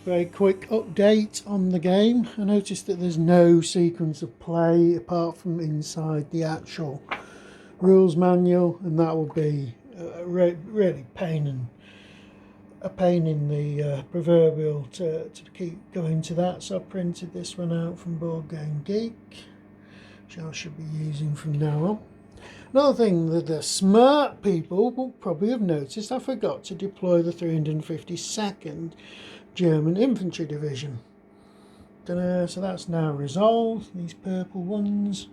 Very quick update on the game. I noticed that there's no sequence of play apart from inside the actual rules manual, and that will be really a pain in the proverbial to keep going to that. So I printed this one out from Board Game Geek, which I should be using from now on. Another thing that the smart people will probably have noticed, I forgot to deploy the 352nd German Infantry Division. So that's now resolved, these purple ones.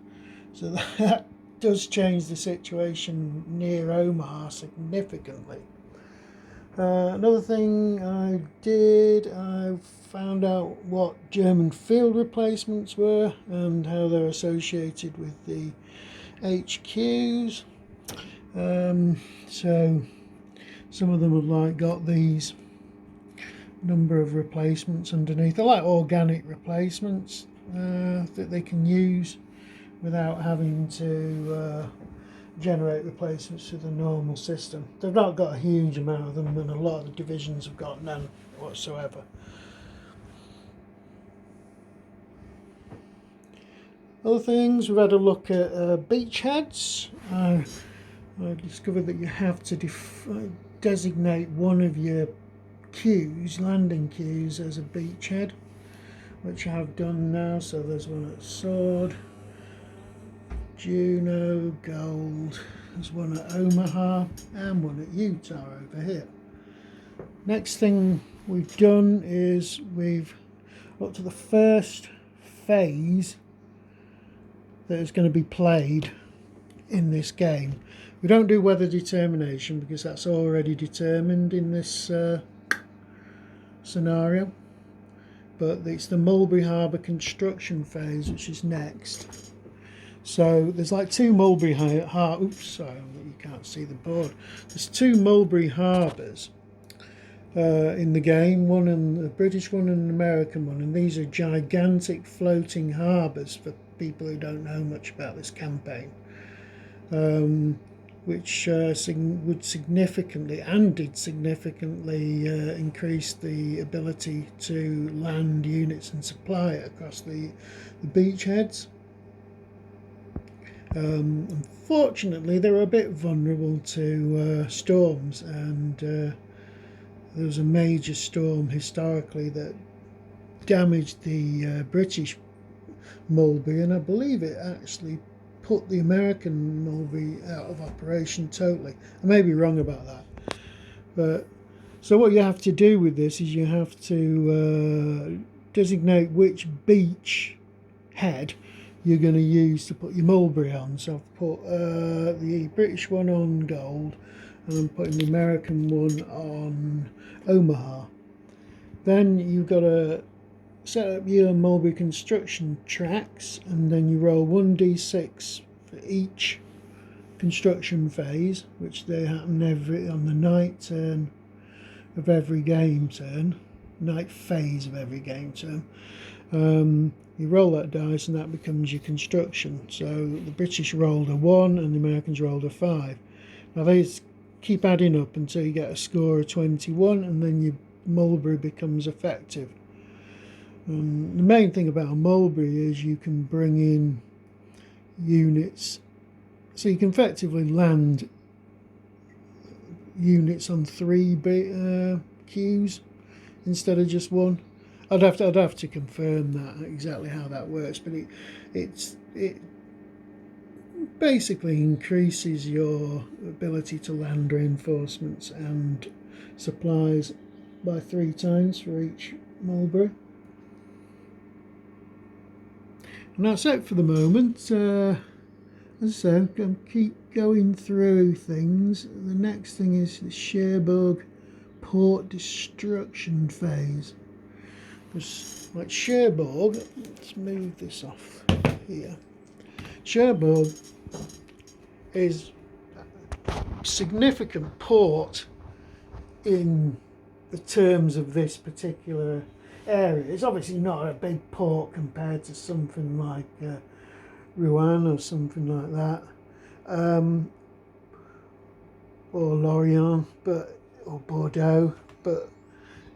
So that does change the situation near Omaha significantly. Another thing I did, I found out what German field replacements were and how they're associated with the HQs. So some of them have got these number of replacements underneath. They're like organic replacements that they can use without having to generate replacements through the normal system. They've not got a huge amount of them, and a lot of the divisions have got none whatsoever. Other things, we've had a look at beachheads. I discovered that you have to designate one of your queues, landing queues, as a beachhead, which I have done now. So there's one at Sword, Juno, Gold, there's one at Omaha, and one at Utah over here. Next thing we've done is we've got to the first phase that is going to be played in this game. We don't do weather determination because that's already determined in this scenario, but it's the Mulberry Harbour construction phase which is next. So there's like two Mulberry Harbors. Oops, sorry, you can't see the board. There's two Mulberry Harbors in the game, one and a British one and an American one, and these are gigantic floating harbours for people who don't know much about this campaign, which would significantly and did significantly increase the ability to land units and supply it across the beachheads. Unfortunately, they're a bit vulnerable to storms, and there was a major storm historically that damaged the British Mulberry, and I believe it actually put the American Mulberry out of operation totally. I may be wrong about that, but so what you have to do with this is you have to designate which beach head you're going to use to put your Mulberry on. So I've put the British one on Gold, and I'm putting the American one on Omaha. Then you've got to set up your Mulberry construction tracks, and then you roll 1d6 for each construction phase, which they happen on the night turn of every game turn, night phase of every game turn. You roll that dice and that becomes your construction. So the British rolled a 1 and the Americans rolled a 5. Now they keep adding up until you get a score of 21, and then your Mulberry becomes effective. The main thing about a Mulberry is you can bring in units, so you can effectively land units on 3 queues instead of just 1. I'd have to confirm that exactly how that works, but it basically increases your ability to land reinforcements and supplies by 3 times for each Mulberry. And that's it for the moment. As I say, I'm going to keep going through things. The next thing is the Cherbourg port destruction phase. Because like Cherbourg, let's move this off here. Cherbourg is a significant port in the terms of this particular area. It's obviously not a big port compared to something like Rouen or something like that, or Lorient, or Bordeaux, but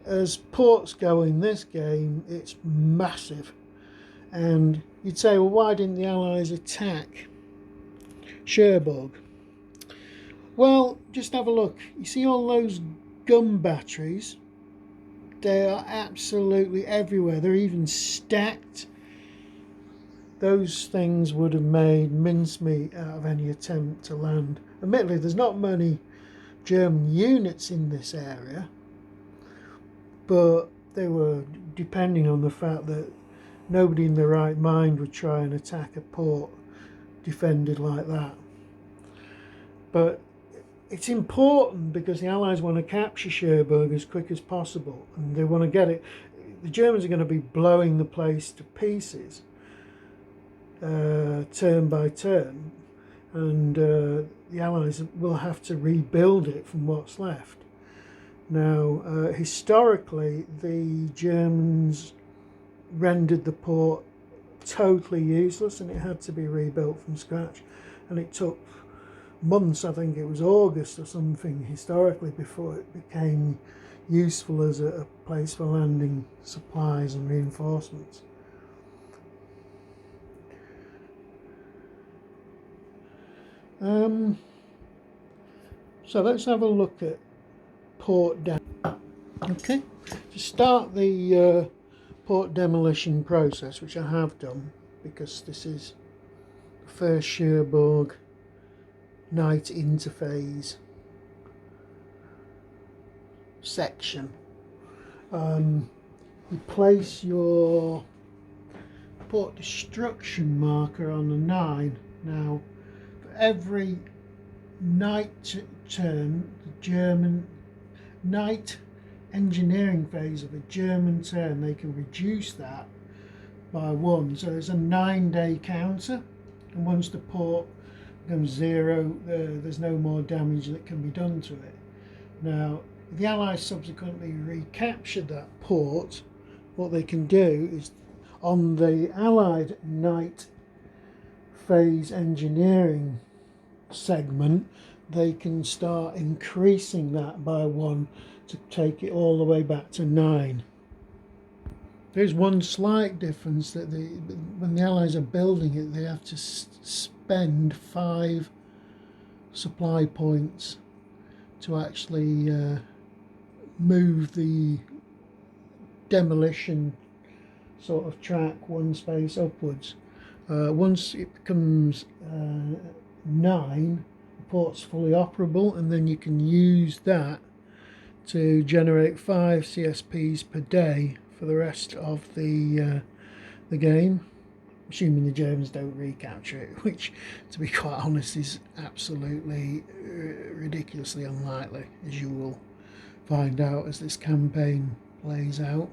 as ports go in this game, it's massive. And you'd say, well, why didn't the Allies attack Cherbourg? Well, just have a look. You see all those gun batteries? They are absolutely everywhere. They're even stacked. Those things would have made mincemeat out of any attempt to land. Admittedly, there's not many German units in this area, but they were depending on the fact that nobody in their right mind would try and attack a port defended like that. But it's important because the Allies want to capture Cherbourg as quick as possible, and they want to get it. The Germans are going to be blowing the place to pieces turn by turn, and the Allies will have to rebuild it from what's left. Now, historically, the Germans rendered the port totally useless, and it had to be rebuilt from scratch, and it took months, I think it was August or something historically, before it became useful as a place for landing supplies and reinforcements. So let's have a look at port Okay, to start the port demolition process, which I have done because this is the first Cherbourg night interphase section. You place your port destruction marker on the 9. Now, for every night turn, the German night engineering phase of a German turn, they can reduce that by 1. So there's a 9-day counter, and once the port becomes 0, there's no more damage that can be done to it. Now, if the Allies subsequently recapture that port, what they can do is, on the Allied night phase engineering segment, they can start increasing that by 1 to take it all the way back to 9. There's one slight difference, that when the Allies are building it, they have to spend 5 supply points to actually move the demolition sort of track 1 space upwards. Once it becomes 9, the port's fully operable, and then you can use that to generate 5 CSPs per day for the rest of the game, assuming the Germans don't recapture it, which, to be quite honest, is absolutely ridiculously unlikely, as you will find out as this campaign plays out.